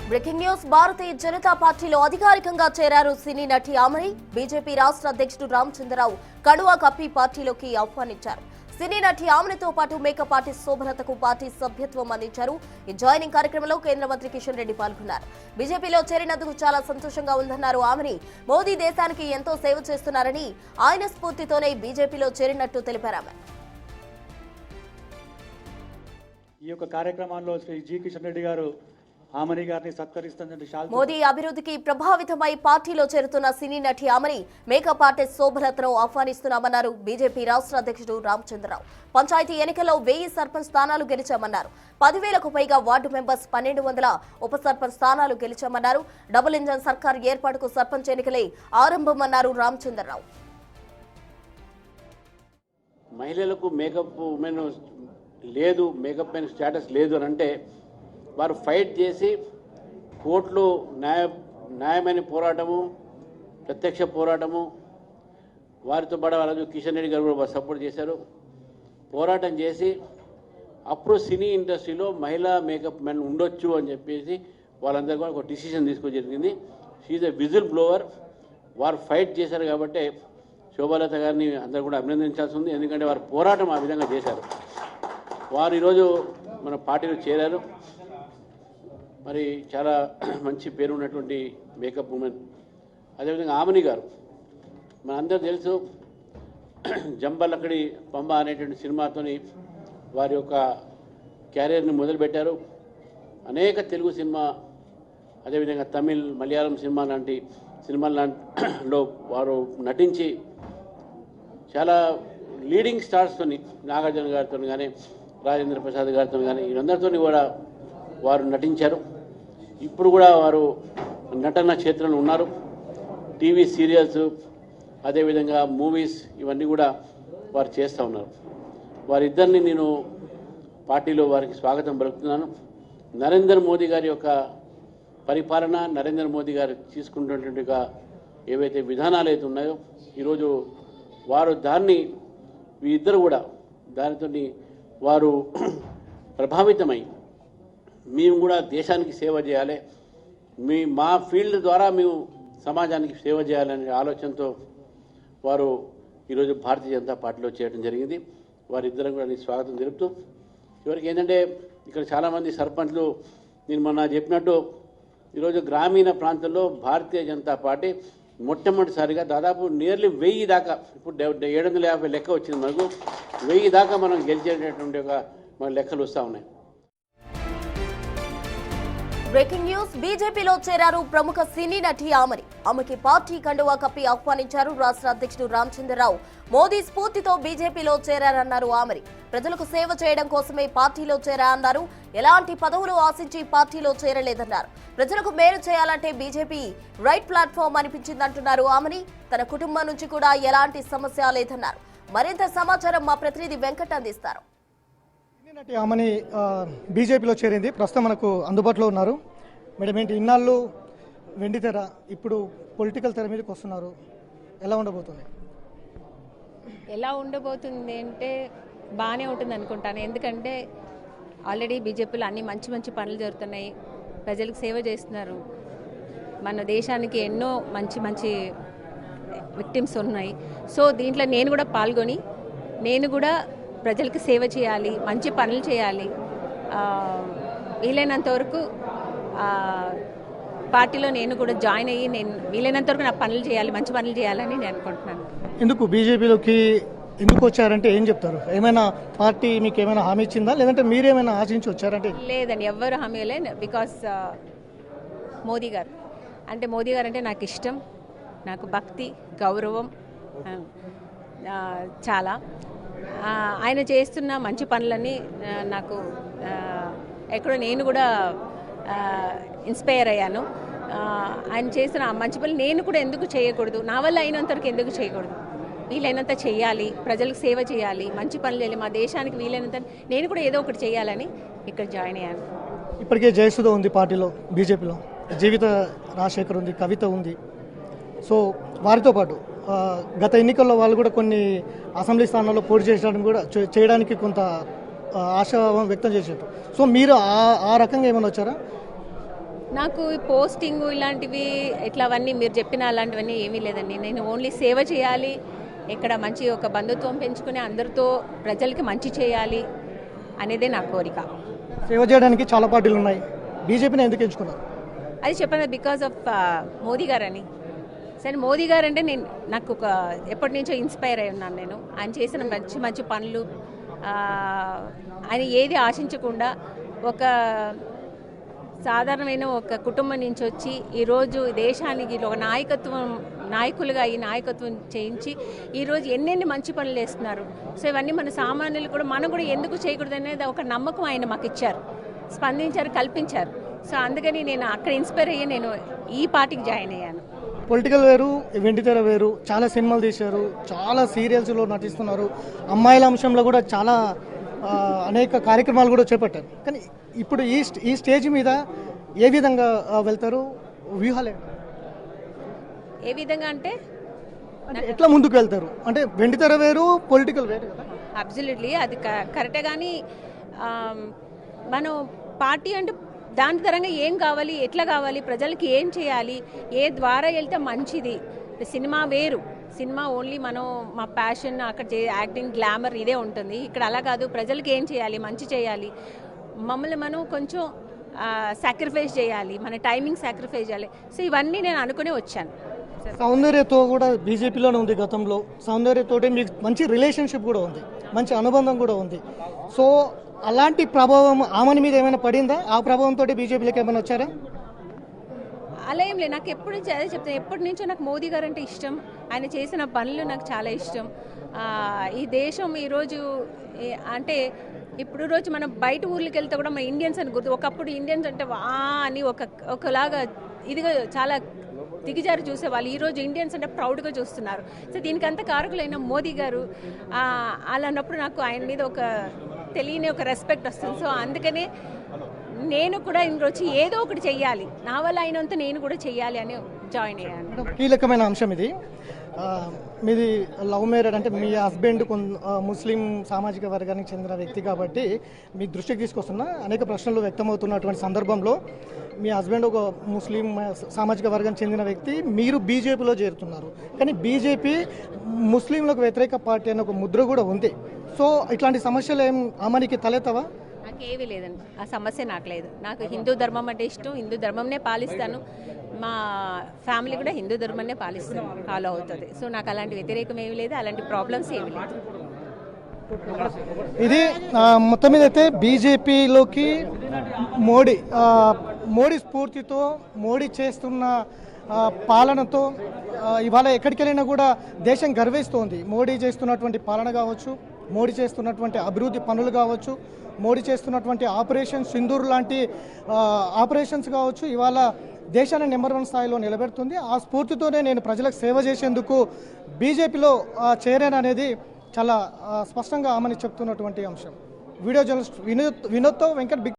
Breaking news Bharatiya Janata పార్టీలో అధికారికంగా చేరారు సినీ నటి ఆమని. బీజేపీ రాష్ట్ర అధ్యక్షుడు రామచంద్రరావు కడువా కప్పి పార్టీలోకి ఆహ్వానించారు. సినీ నటి ఆమనితో పాటు మేకప్ ఆర్టిస్ట్ శోభనతకు పార్టీ సభ్యత్వం అందించారు. ఈ జాయినింగ్ కార్యక్రమంలో కేంద్ర మంత్రి కిషన్ రెడ్డి పాల్గొన్నారు. బీజేపీలో చేరినందుకు చాలా సంతోషంగా ఉందన్నారు ఆమని. మోదీ దేశానికి ఎంతో సేవ చేస్తున్నారని, ఆయన స్ఫూర్తితోనే బీజేపీలో చేరినట్టు తెలిపారు ఆమె. ఈ యొక్క కార్యక్రమంలో శ్రీ జి కిషన్ రెడ్డి గారు ఆమని గారిని సత్కరిస్తున్నటువంటి మోదీ అభివృద్ధికి ప్రభావితమై పార్టీలో చేరుతున్న సినీ నటి ఆమని మేకప్ ఆర్టిస్ట్ శోభలతను ఆహ్వానిస్తున్నామన్నారు బీజేపీ రాష్ట్ర అధ్యక్షుడు రామచంద్రరావు. పంచాయతీ ఎన్నికల్లో 1000 సర్పంచ్ స్థానాలు గెలిచామన్నారు. 10,000కు పైగా వార్డు మెంబర్స్, 1200 ఉప సర్పంచ్ స్థానాలు గెలిచామన్నారు. డబుల్ ఇంజన్ సర్కార్ ఏర్పాటుకు సర్పంచ్ ఎన్నికలే ఆరంభమన్నారు రామచంద్రరావు. మహిళలకు మేకప్ ఉమెన్ లేదు, మేకప్ మెన్ స్టేటస్ లేదు అని అంటే వారు ఫైట్ చేసి కోర్టులో న్యాయమైన పోరాటము, ప్రత్యక్ష పోరాటము, వారితో పాటు వాళ్ళ కిషన్ రెడ్డి గారు కూడా సపోర్ట్ చేశారు. పోరాటం చేసి అప్పుడు సినీ ఇండస్ట్రీలో మహిళా మేకప్ మెన్ ఉండొచ్చు అని చెప్పేసి వాళ్ళందరూ కూడా ఒక డిసిషన్ తీసుకోవడం జరిగింది. She a whistle blower. వారు ఫైట్ చేశారు కాబట్టి శోభలత గారిని అందరూ కూడా అభినందించాల్సి ఉంది. ఎందుకంటే వారు పోరాటం ఆ విధంగా చేశారు. వారు ఈరోజు మన పార్టీలో చేరారు. మరి చాలా మంచి పేరు ఉన్నటువంటి మేకప్ ఉమెన్. అదేవిధంగా ఆమని గారు మనందరూ తెలుసు, జంబలక్కడి పంబ అనేటువంటి సినిమాతోని వారి యొక్క క్యారియర్ని మొదలుపెట్టారు. అనేక తెలుగు సినిమా, అదేవిధంగా తమిళ్, మలయాళం సినిమా లాంటి సినిమాల్లో వారు నటించి చాలా లీడింగ్ స్టార్స్తోని, నాగార్జున గారితో కానీ, రాజేంద్ర ప్రసాద్ గారితో కానీ, వీరందరితో కూడా వారు నటించారు. ఇప్పుడు కూడా వారు నటన క్షేత్రంలో ఉన్నారు. టీవీ సీరియల్స్, అదేవిధంగా మూవీస్, ఇవన్నీ కూడా వారు చేస్తూ ఉన్నారు. వారిద్దరిని నేను పార్టీలో వారికి స్వాగతం పలుకుతున్నాను. నరేంద్ర మోదీ గారి యొక్క పరిపాలన, నరేంద్ర మోదీ గారు తీసుకున్నటువంటి ఏవైతే విధానాలు అయితే ఉన్నాయో ఈరోజు వారు దాన్ని, ఇద్దరు కూడా దానితో వారు ప్రభావితమై మేము కూడా దేశానికి సేవ చేయాలి, మా ఫీల్డ్ ద్వారా మేము సమాజానికి సేవ చేయాలనే ఆలోచనతో వారు ఈరోజు భారతీయ జనతా పార్టీలో చేయడం జరిగింది. వారిద్దరం కూడా స్వాగతం తెలుపుతూ, చివరికి ఏంటంటే ఇక్కడ చాలామంది సర్పంచ్లు, నేను మొన్న చెప్పినట్టు ఈరోజు గ్రామీణ ప్రాంతంలో భారతీయ జనతా పార్టీ మొట్టమొదటిసారిగా దాదాపు నియర్లీ 1000 దాకా, ఇప్పుడు 750 లెక్క వచ్చింది మనకు, 1000 దాకా మనం గెలిచేటటువంటి మన లెక్కలు వస్తూ ఉన్నాయి. బ్రేకింగ్ న్యూస్, బీజేపీలో చేరారు ప్రముఖ సినీ నటి ఆమని. ఆమెకి పార్టీ కండువా కప్పి ఆహ్వానించారు రాష్ట్ర అధ్యక్షుడు రామచంద్రరావు. మోదీ స్ఫూర్తితో బీజేపీలో చేరారన్నారు ఆమని. ప్రజలకు సేవ చేయడం కోసమే పార్టీలో చేరా అన్నారు. ఎలాంటి పదవులు ఆశించి పార్టీలో చేరలేదన్నారు. ప్రజలకు మేలు చేయాలంటే బీజేపీ రైట్ ప్లాట్ఫామ్ అనిపించిందంటున్నారు ఆమని. తన కుటుంబం నుంచి కూడా ఎలాంటి సమస్య లేదన్నారు. మరింత సమాచారం మా ప్రతినిధి వెంకట్ అందిస్తారు. నటి ఆమని బీజేపీలో చేరింది. ప్రస్తుతం మనకు అందుబాటులో ఉన్నారు. మేడం, ఏంటి ఇన్నాళ్ళు వెండి తెర, ఇప్పుడు పొలిటికల్ తెర మీదకి వస్తున్నారు, ఎలా ఉండబోతుంది? ఎలా ఉండబోతుంది అంటే బాగానే ఉంటుంది అనుకుంటాను. ఎందుకంటే ఆల్రెడీ బీజేపీలో అన్ని మంచి మంచి పనులు జరుగుతున్నాయి, ప్రజలకు సేవ చేస్తున్నారు. మన దేశానికి ఎన్నో మంచి మంచి విక్టిమ్స్ ఉన్నాయి. సో దీంట్లో నేను కూడా పాల్గొని, నేను కూడా ప్రజలకు సేవ చేయాలి, మంచి పనులు చేయాలి, వీలైనంత వరకు పార్టీలో నేను కూడా జాయిన్ అయ్యి నేను వీలైనంత వరకు నా పనులు చేయాలి, మంచి పనులు చేయాలని నేను అనుకుంటున్నాను. ఎందుకు బీజేపీలోకి ఎందుకు వచ్చారంటే ఏం చెప్తారు? ఏమైనా పార్టీ మీకు ఏమైనా హామీ ఇచ్చిందా, లేదంటే మీరేమైనా ఆశించి వచ్చారంటే? లేదండి, ఎవ్వరు హామీ లేదు. బికాస్ మోదీ గారు అంటే నాకు ఇష్టం, నాకు భక్తి, గౌరవం చాలా. ఆయన చేస్తున్న మంచి పనులన్నీ నాకు ఎక్కడో నేను కూడా ఇన్స్పైర్ అయ్యాను. ఆయన చేస్తున్న మంచి పనులు నేను కూడా ఎందుకు చేయకూడదు, నా వల్ల అయినంతవరకు ఎందుకు చేయకూడదు, వీలైనంత చేయాలి, ప్రజలకు సేవ చేయాలి, మంచి పనులు చేయాలి, మా దేశానికి వీలైనంత నేను కూడా ఏదో ఒకటి చేయాలని ఇక్కడ జాయిన్ అయ్యాను. ఇప్పటికే జయసుధ ఉంది పార్టీలో, బీజేపీలో జీవిత రాజశేఖర్ ఉంది, కవిత ఉంది. సో వారితో పాటు గత ఎన్నికల్లో వాళ్ళు కూడా కొన్ని అసెంబ్లీ స్థానాల్లో పోటీ చేయడానికి కొంత ఆశాభావం వ్యక్తం చేశారు. సో మీరు ఆ రకంగా ఏమైనా వచ్చారా? నాకు ఈ పోస్టింగ్ ఇలాంటివి ఇట్లా అవన్నీ మీరు చెప్పిన అలాంటివన్నీ ఏమీ లేదండి. నేను ఓన్లీ సేవ చేయాలి, ఇక్కడ మంచి ఒక బంధుత్వం పెంచుకుని అందరితో ప్రజలకి మంచి చేయాలి అనేదే నా కోరిక. సేవ చేయడానికి చాలా పార్టీలు ఉన్నాయి, బీజేపీని ఎందుకు ఎంచుకున్నారు? అది చెప్పాను, బికాస్ ఆఫ్ మోదీ గారని. సరే, మోదీ గారు అంటే నాకు ఒక ఎప్పటి నుంచో ఇన్స్పైర్ అయి ఉన్నాను నేను. ఆయన చేసిన మంచి మంచి పనులు, ఆయన ఏది ఆశించకుండా ఒక సాధారణమైన ఒక కుటుంబం నుంచి వచ్చి ఈరోజు దేశానికి ఒక నాయకులుగా ఈ నాయకత్వం చేయించి ఈరోజు ఎన్నెన్ని మంచి పనులు చేస్తున్నారు. సో ఇవన్నీ మన సామాన్యులు కూడా మనం కూడా ఎందుకు చేయకూడదు అనేది ఒక నమ్మకం ఆయన మాకు ఇచ్చారు, స్పందించారు, కల్పించారు. సో అందుకని నేను అక్కడ ఇన్స్పైర్ అయ్యి నేను ఈ పార్టీకి జాయిన్ అయ్యాను. పొలిటికల్ వేరు, వెండితెర వేరు. చాలా సినిమాలు తీశారు, చాలా సీరియల్స్లో నటిస్తున్నారు, అమ్మాయిల అంశంలో కూడా చాలా అనేక కార్యక్రమాలు కూడా చేపట్టారు. కానీ ఇప్పుడు ఈ స్టేజ్ మీద ఏ విధంగా వెళ్తారు? వ్యూహాలే ఏ విధంగా అంటే ఎట్లా ముందుకు వెళ్తారు? అంటే వెండితెర వేరు, పొలిటికల్ వేరు కదా. అబ్సల్యూట్లీ అది కరెక్టే. కానీ మనం పార్టీ అంటే దాని తరంగా ఏం కావాలి, ఎట్లా కావాలి, ప్రజలకి ఏం చేయాలి, ఏ ద్వారా వెళ్తే మంచిది. సినిమా వేరు, సినిమా ఓన్లీ మనం మా ప్యాషన్ అక్కడ యాక్టింగ్, గ్లామర్ ఇదే ఉంటుంది. ఇక్కడ అలా కాదు, ప్రజలకి ఏం చేయాలి, మంచి చేయాలి, మమ్మల్ని మనం కొంచెం సాక్రిఫైస్ చేయాలి, మన టైమింగ్ సాక్రిఫైస్ చేయాలి. సో ఇవన్నీ నేను అనుకునే వచ్చాను. సౌందర్యతో కూడా బీజేపీలోనే ఉంది గతంలో. సౌందర్యతో మీకు మంచి రిలేషన్షిప్ కూడా ఉంది, మంచి అనుబంధం కూడా ఉంది. సో అలాంటి ప్రభావం ఆమె మీద ఏమైనా పడిందా? ఆ ప్రభావంతో బీజేపీలోకి ఏమైనా వచ్చారా? అలా ఏం లేదు. నాకు ఎప్పుడు అదే చెప్తాను, ఎప్పటి నుంచో నాకు మోదీ గారు అంటే ఇష్టం, ఆయన చేసిన పనులు నాకు చాలా ఇష్టం. ఈ దేశం ఈరోజు అంటే ఇప్పుడు రోజు మనం బయట ఊర్లకి వెళ్తే కూడా మన ఇండియన్స్ అని గుర్తు. ఒకప్పుడు ఇండియన్స్ అంటే అని ఒకలాగా ఇదిగా చాలా దిగజారు చూసేవాళ్ళు. ఈరోజు ఇండియన్స్ అంటే ప్రౌడ్గా చూస్తున్నారు. సో దీనికి అంత కారకులైన మోదీ గారు అలా అన్నప్పుడు నాకు ఆయన మీద ఒక తెలియని ఒక రెస్పెక్ట్ వస్తుంది. సో అందుకనే నేను కూడా ఇందులో వచ్చి ఏదో ఒకటి చెయ్యాలి, నా వల్ల అయినంత నేను కూడా చెయ్యాలి అని జాయిన్ అయ్యాను. కీలకమైన అంశం ఇది. మీది లవ్ మ్యారేజ్, అంటే మీ హస్బెండ్ ముస్లిం సామాజిక వర్గానికి చెందిన వ్యక్తి కాబట్టి మీ దృష్టికి తీసుకొస్తున్న అనేక ప్రశ్నలు వ్యక్తమవుతున్నటువంటి సందర్భంలో మీ హస్బెండ్ ఒక ముస్లిం సామాజిక వర్గానికి చెందిన వ్యక్తి, మీరు బీజేపీలో చేరుతున్నారు. కానీ బీజేపీ ముస్లింలకు వ్యతిరేక పార్టీ అనే ఒక ముద్ర కూడా ఉంది. సో ఇట్లాంటి సమస్యలు ఏం ఆమెకి తలెత్తవా? నాకేమీ లేదండి, ఆ సమస్య నాకు లేదు. నాకు హిందూ ధర్మం అంటే ఇష్టం, హిందూ ధర్మంనే పాలిస్తాను, మా ఫ్యామిలీ కూడా హిందూ ధర్మాన్నే ఫాలో అవుతుంది. సో నాకు అలాంటి వ్యతిరేకం ఏమీ లేదు, అలాంటి ప్రాబ్లమ్స్ ఏమీ లేదు. ఇది మొత్తం మీద అయితే బీజేపీలోకి మోడీ స్ఫూర్తితో, మోడీ చేస్తున్న పాలనతో ఇవాళ ఎక్కడికి వెళ్ళినా కూడా దేశం గర్విస్తోంది. మోడీ చేస్తున్నటువంటి పాలన కావచ్చు, మోడీ చేస్తున్నటువంటి అభివృద్ధి పనులు కావచ్చు, మోడీ చేస్తున్నటువంటి ఆపరేషన్ సింధూర్ లాంటి ఆపరేషన్స్ కావచ్చు, ఇవాళ దేశాన్ని నెంబర్ 1 స్థాయిలో నిలబెడుతుంది. ఆ స్ఫూర్తితోనే నేను ప్రజలకు సేవ చేసేందుకు బీజేపీలో చేరాను అనేది చాలా స్పష్టంగా ఆమెని చెప్తున్నటువంటి అంశం. వీడియో జర్నలిస్ట్ వినోద్తో వెంకట్.